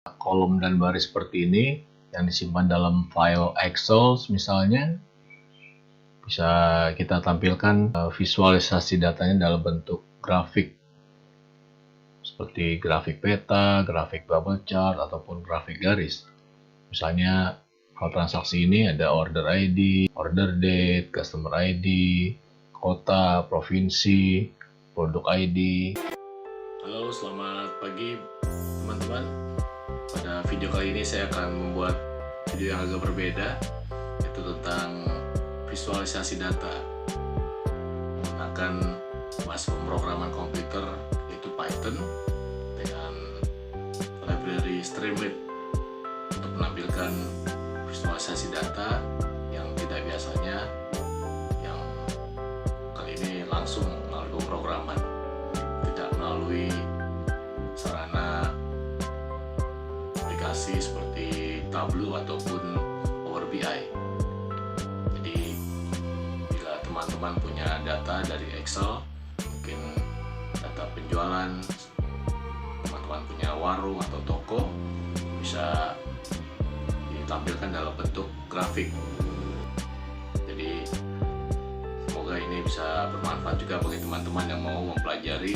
kolom dan baris seperti ini yang disimpan dalam file Excel misalnya, bisa kita tampilkan visualisasi datanya dalam bentuk grafik seperti grafik peta, grafik bubble chart, ataupun grafik garis. Misalnya kalau transaksi ini ada order ID, order date, customer ID, kota, provinsi, produk ID. Halo, selamat pagi teman-teman. Pada video kali ini saya akan membuat video yang agak berbeda, yaitu tentang visualisasi data menggunakan bahasa pemrograman komputer yaitu Python dengan library Streamlit untuk menampilkan visualisasi data yang tidak biasanya, yang kali ini langsung melalui pemrograman, tidak melalui sarana aplikasi seperti Tableau ataupun Power BI. Jadi bila teman-teman punya data dari Excel, mungkin data penjualan, teman-teman punya warung atau toko, bisa ditampilkan dalam bentuk grafik. Jadi semoga ini bisa bermanfaat juga bagi teman-teman yang mau mempelajari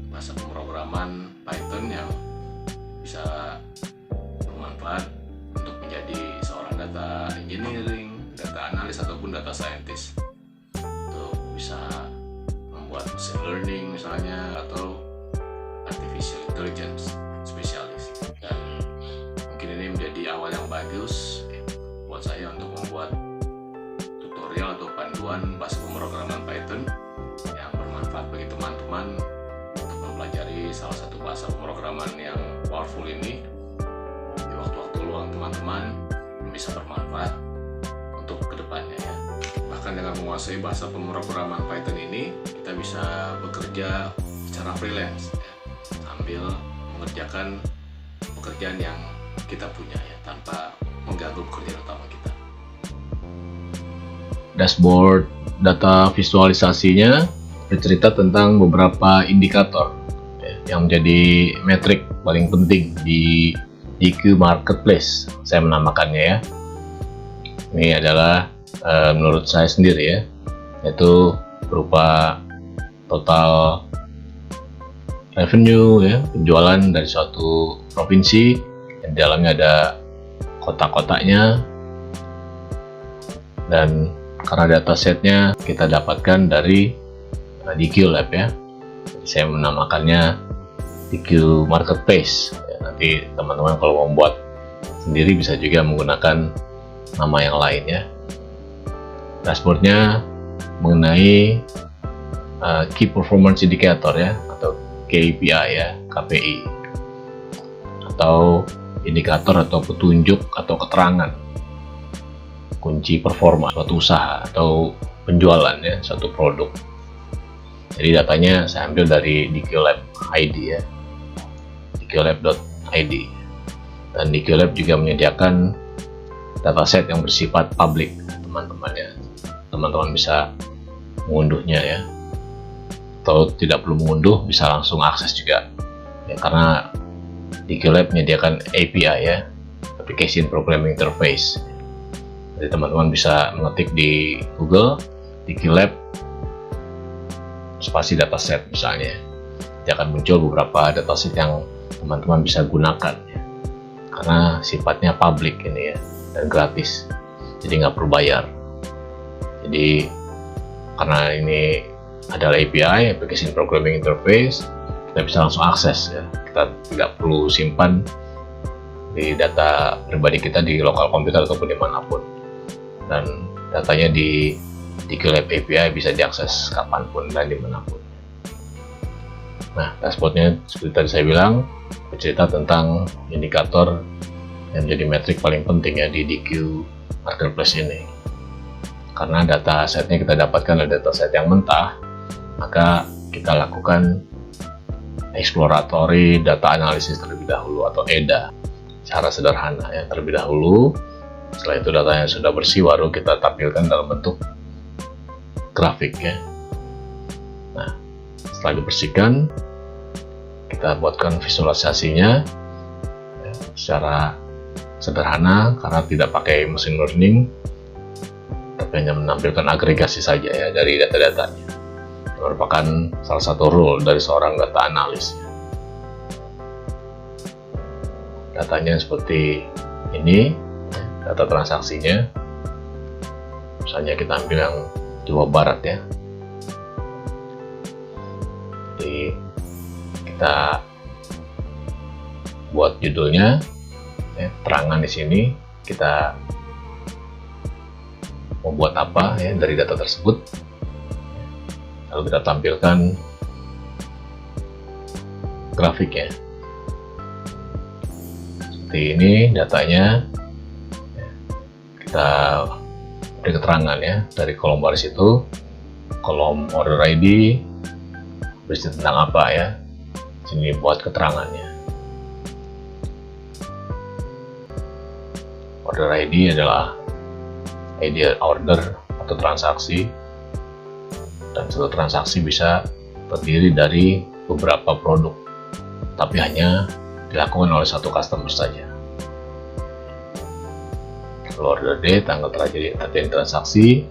bahasa pemrograman Python yang bisa bermanfaat untuk menjadi seorang data engineering, data analis, ataupun data scientist. Untuk bisa membuat machine learning misalnya, atau artificial intelligence spesialis. Dan mungkin ini menjadi awal yang bagus buat saya untuk membuat tutorial atau panduan bahasa pemrograman Python yang bermanfaat bagi teman-teman untuk mempelajari salah satu bahasa pemrograman yang powerful ini di waktu-waktu luang teman-teman, bisa bermanfaat untuk kedepannya ya. Bahkan dengan menguasai bahasa pemrograman Python ini, kita bisa bekerja secara freelance ya, sambil mengerjakan pekerjaan yang kita punya ya, tanpa mengganggu pekerjaan utama kita. Dashboard data visualisasinya bercerita tentang beberapa indikator ya, yang menjadi metrik paling penting di DQ Marketplace, saya menamakannya ya. Ini adalah menurut saya sendiri ya, yaitu berupa total revenue ya, penjualan dari suatu provinsi, yang di dalamnya ada kota-kotanya, dan karena datasetnya kita dapatkan dari DQ Lab ya, saya menamakannya DQ Marketplace ya. Nanti teman-teman kalau mau membuat sendiri bisa juga menggunakan nama yang lain ya. Dashboardnya mengenai Key Performance Indicator ya, atau KPI ya, KPI, atau indikator atau petunjuk atau keterangan kunci performa suatu usaha atau penjualan ya, suatu produk. Jadi datanya saya ambil dari DQ Lab ID ya, dqlab.id. Dan DQ Lab juga menyediakan dataset yang bersifat publik teman-teman ya. Teman-teman bisa mengunduhnya ya, atau tidak perlu mengunduh, bisa langsung akses juga ya, karena DQ Lab menyediakan API ya, Application Programming Interface. Jadi teman-teman bisa mengetik di Google DQ Lab spasi dataset misalnya, nanti akan muncul beberapa dataset yang teman-teman bisa gunakan ya, karena sifatnya publik ini ya, dan gratis, jadi nggak perlu bayar. Jadi karena ini adalah API, Application Programming Interface, kita bisa langsung akses ya, kita tidak perlu simpan di data pribadi kita di lokal komputer ataupun dimanapun, dan datanya di DQ Lab API bisa diakses kapanpun dan dimanapun. Nah, dashboardnya seperti tadi saya bilang, bercerita tentang indikator yang menjadi metrik paling penting ya di DQ Marketplace ini. Karena data setnya kita dapatkan adalah data set yang mentah, maka kita lakukan exploratory data analysis terlebih dahulu, atau EDA, cara sederhana ya, terlebih dahulu. Setelah itu datanya sudah bersih, baru kita tampilkan dalam bentuk grafik ya. Nah, setelah dibersihkan, kita buatkan visualisasinya ya, secara sederhana karena tidak pakai machine learning, tapi hanya menampilkan agregasi saja ya dari data-datanya. Ini merupakan salah satu role dari seorang data analis. Datanya seperti ini, data transaksinya. Misalnya kita ambil yang Jawa Barat ya. Jadi kita buat judulnya, terangan di sini kita membuat apa ya dari data tersebut. Lalu kita tampilkan grafiknya. Seperti ini datanya. Kita beri keterangan ya dari kolom baris itu, kolom order ID berisi tentang apa ya. Sini buat keterangannya. Order ID adalah ID order atau transaksi, dan satu transaksi bisa terdiri dari beberapa produk, tapi hanya dilakukan oleh satu customer saja. Kalau order D, tanggal terjadi transaksi,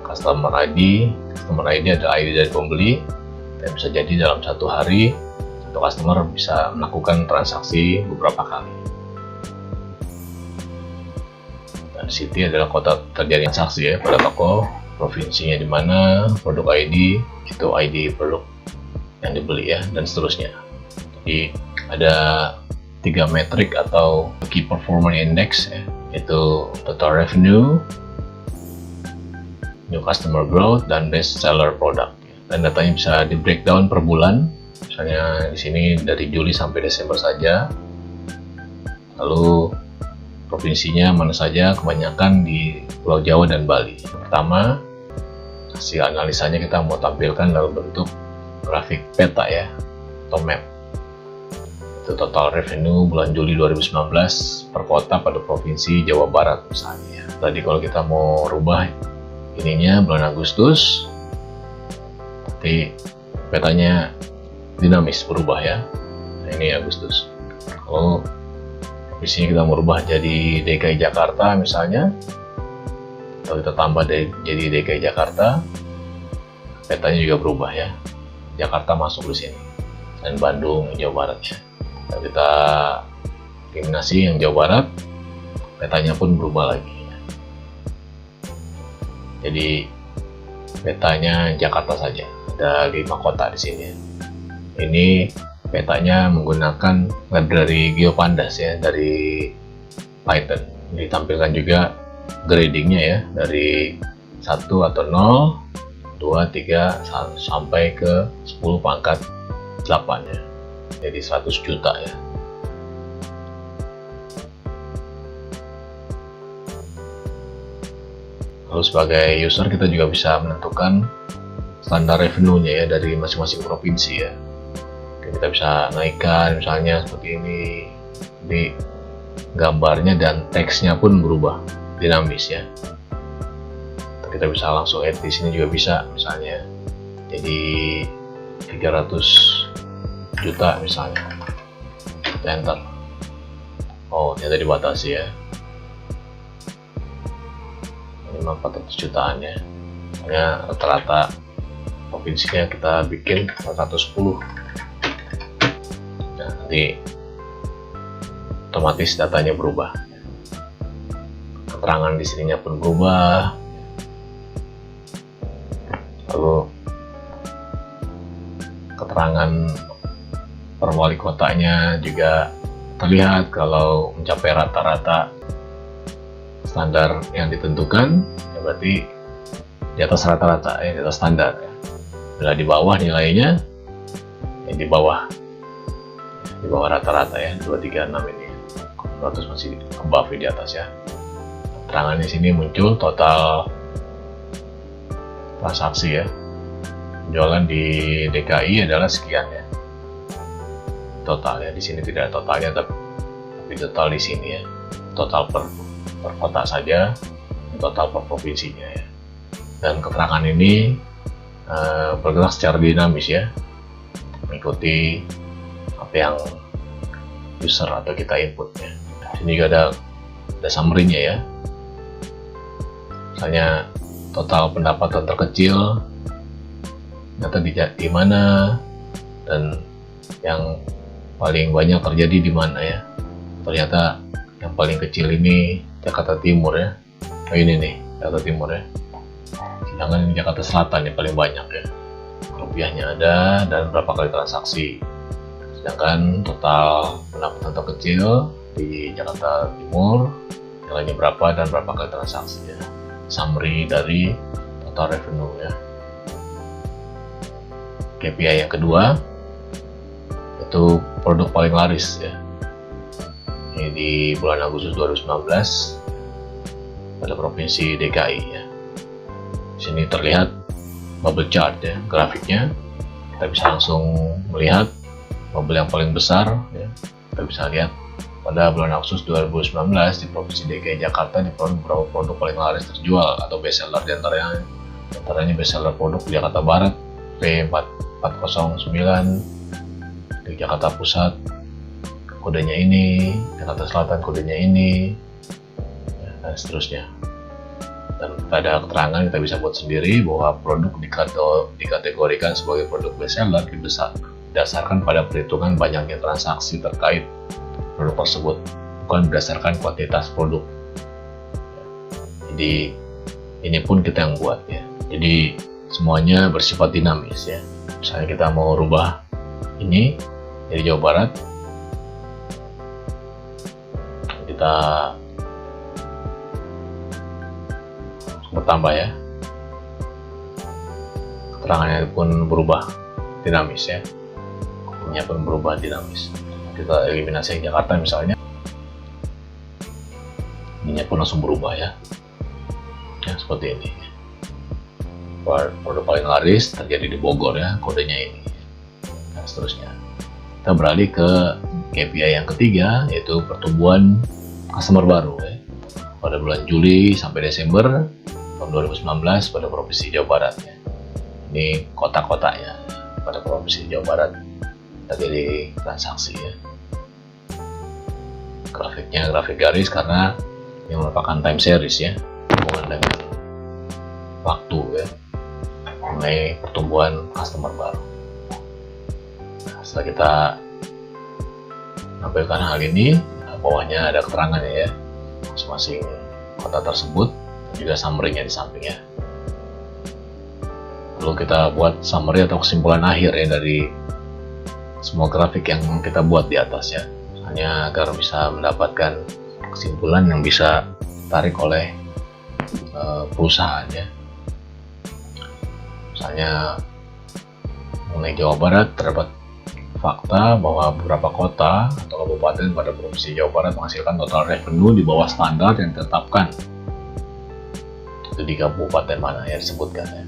customer ID adalah ID dari pembeli, dan bisa jadi dalam satu hari satu customer bisa melakukan transaksi beberapa kali. Dan city adalah kota terjadi transaksi ya pada toko, provinsinya di mana, produk ID itu ID produk yang dibeli ya, dan seterusnya. Jadi ada 3 metrik atau key performance index ya, yaitu total revenue, new customer growth, dan best seller product. Dan datanya bisa di breakdown per bulan. Misalnya di sini dari Juli sampai Desember saja. Lalu provinsinya mana saja, kebanyakan di Pulau Jawa dan Bali. Pertama, hasil analisanya kita mau tampilkan dalam bentuk grafik peta ya, atau map. Itu total revenue bulan Juli 2019 per kota pada provinsi Jawa Barat misalnya. Tadi kalau kita mau rubah ininya bulan Agustus, nanti petanya dinamis berubah ya. Nah, ini Agustus. Kalau di sini kita mau rubah jadi DKI Jakarta misalnya, atau kita tambah jadi DKI Jakarta, petanya juga berubah ya. Jakarta masuk di sini, dan Bandung Jawa Barat ya. Dan kita eliminasi yang Jawa Barat, petanya pun berubah lagi. Jadi petanya Jakarta saja, ada 5 kota di sini. Ini petanya menggunakan library GeoPandas ya dari Python. Ditampilkan juga gradingnya ya dari 1 atau 0, 2, 3 sampai ke 10 pangkat 8 ya. Jadi 100 juta ya. Lalu sebagai user kita juga bisa menentukan standar revenue-nya ya dari masing-masing provinsi ya. Kita bisa naikkan misalnya seperti ini, di gambarnya dan teksnya pun berubah dinamis ya. Kita bisa langsung add di sini juga bisa, misalnya jadi 300 juta misalnya, enter. Oh ternyata dibatasi ya, minimal 400 jutaan ya. Hanya rata-rata provinsinya kita bikin 410. Nah, nanti otomatis datanya berubah, keterangan di sininya pun berubah. Lalu keterangan per wali kotanya juga terlihat kalau mencapai rata-rata standar yang ditentukan ya, berarti di atas rata-rata ya, di atas standar ya. Bila di bawah nilainya ya, di bawah rata-rata ya, 236 ini 100 masih above di atas ya. Keterangan di sini muncul total transaksi ya, penjualan di DKI adalah sekian ya, total ya. Di sini tidak ada totalnya, tapi total di sini ya, total per kota saja, total per provinsinya ya. Dan keterangan ini bergerak secara dinamis ya, mengikuti apa yang user atau kita input ya. Sini juga ada summary-nya ya. Misalnya total pendapatan terkecil ternyata di mana, dan yang paling banyak terjadi di mana ya. Ternyata yang paling kecil ini Jakarta Timur ya. Oh ini nih Jakarta Timur ya. Sedangkan Jakarta Selatan yang paling banyak ya. Rupiahnya ada dan berapa kali transaksi. Sedangkan total pendapatan terkecil di Jakarta Timur nilainya berapa dan berapa kali transaksi ya. Summary dari total revenue ya. KPI yang kedua itu produk paling laris ya. Ini di bulan Agustus 2019 pada provinsi DKI ya. Di sini terlihat bubble chart ya, grafiknya. Kita bisa langsung melihat bubble yang paling besar ya. Kita bisa lihat pada bulan Agustus 2019 di Provinsi DKI Jakarta di beberapa produk paling laris terjual atau best seller, diantaranya best seller produk di Jakarta Barat P409, di Jakarta Pusat kodenya ini, Jakarta Selatan kodenya ini, dan seterusnya. Dan ada keterangan kita bisa buat sendiri bahwa produk dikategorikan sebagai produk best seller didasarkan pada perhitungan banyaknya transaksi terkait produk tersebut, bukan berdasarkan kuantitas produk. Jadi ini pun kita yang buat ya. Jadi semuanya bersifat dinamis ya. Misalnya kita mau rubah ini dari Jawa Barat, kita bertambah ya. Keterangannya pun berubah dinamis ya. Ini pun berubah dinamis. Kita eliminasi Jakarta misalnya, ininya pun langsung berubah ya. Ya seperti ini. Produk paling laris terjadi di Bogor ya, kodenya ini. Dan seterusnya. Kita beralih ke KPI yang ketiga, yaitu pertumbuhan customer baru ya. Pada bulan Juli sampai Desember tahun 2019 pada Provinsi Jawa Barat ya. Ini kota-kotanya pada Provinsi Jawa Barat terjadi transaksi ya. Grafiknya grafik garis karena ini merupakan time series ya, hubungan dengan waktu ya, mengenai pertumbuhan customer baru. Nah, setelah kita menampilkan hal ini, bawahnya ada keterangannya ya, masing-masing kota tersebut, dan juga summary-nya di sampingnya. Lalu kita buat summary atau kesimpulan akhir ya dari semua grafik yang kita buat di atas ya, hanya agar bisa mendapatkan kesimpulan yang bisa tarik oleh perusahaan ya. Misalnya mengenai Jawa Barat, terdapat fakta bahwa beberapa kota atau kabupaten pada Provinsi Jawa Barat menghasilkan total revenue di bawah standar yang ditetapkan. Itu di kabupaten mana yang disebutkan ya.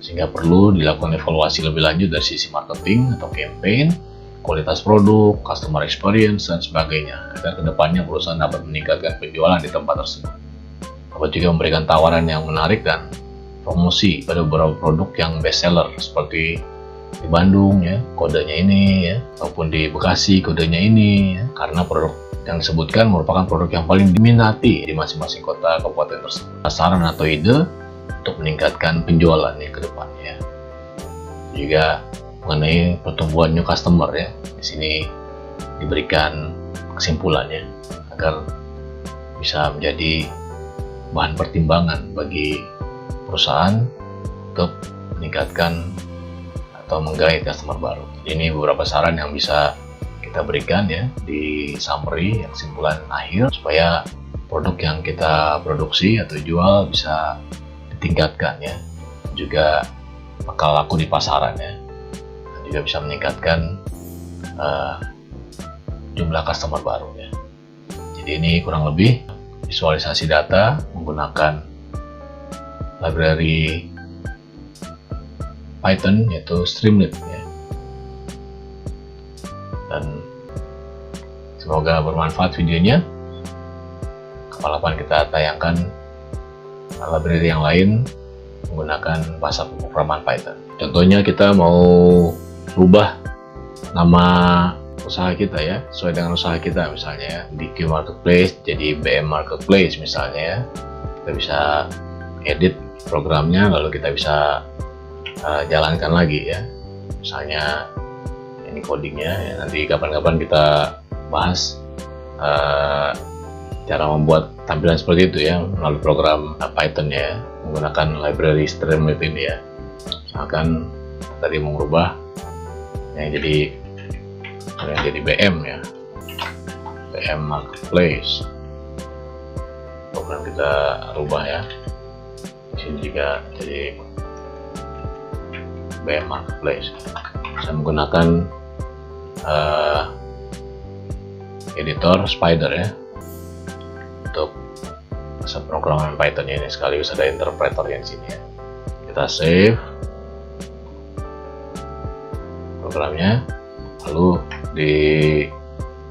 Sehingga perlu dilakukan evaluasi lebih lanjut dari sisi marketing atau campaign, kualitas produk, customer experience, dan sebagainya, agar kedepannya perusahaan dapat meningkatkan penjualan di tempat tersebut. Dapat juga memberikan tawaran yang menarik dan promosi pada beberapa produk yang best seller, seperti di Bandung ya, kodenya ini ya, ataupun di Bekasi kodenya ini ya, karena produk yang disebutkan merupakan produk yang paling diminati di masing-masing kota kabupaten tersebut. Saran atau ide untuk meningkatkan penjualan ya ke depannya. Juga mengenai pertumbuhan new customer ya, di sini diberikan kesimpulannya agar bisa menjadi bahan pertimbangan bagi perusahaan untuk meningkatkan atau menggait customer baru. Ini beberapa saran yang bisa kita berikan ya di summary, kesimpulan akhir, supaya produk yang kita produksi atau jual bisa ditingkatkan ya, juga bakal laku di pasaran ya, dan juga bisa meningkatkan jumlah customer baru ya. Jadi ini kurang lebih visualisasi data menggunakan library Python yaitu Streamlit ya. Dan semoga bermanfaat videonya. Kapan-kapan kita tayangkan library yang lain menggunakan bahasa pemrograman Python. Contohnya kita mau rubah nama usaha kita ya, sesuai dengan usaha kita. Misalnya ya, di Q Marketplace jadi BM Marketplace misalnya ya, kita bisa edit programnya, lalu kita bisa jalankan lagi ya. Misalnya ini codingnya ya, nanti kapan-kapan kita bahas cara membuat tampilan seperti itu ya melalui program Python ya, menggunakan library Streamlit ini ya. Misalkan tadi mau merubah yang jadi BM ya, BM Marketplace, program kita rubah ya. Di sini juga jadi BM Marketplace. Saya menggunakan editor Spider ya untuk pemrograman Python ini, sekaligus ada interpreter yang sini ya. Kita save programnya, lalu di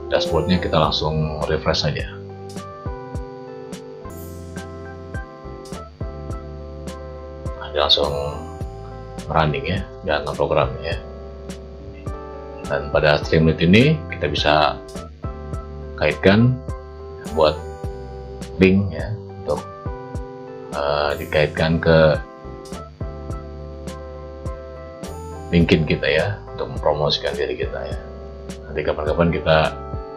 dashboardnya kita langsung refresh saja. Nah, dia langsung running ya, jalan programnya ya. Dan pada Streamlit ini kita bisa kaitkan, buat link ya untuk dikaitkan ke LinkedIn kita ya, untuk mempromosikan diri kita ya. Nanti kapan-kapan kita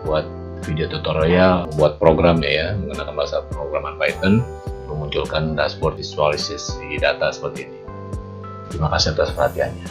buat video tutorial buat program ya, menggunakan bahasa pemrograman Python, memunculkan dashboard visualisasi data seperti ini. Terima kasih atas perhatiannya.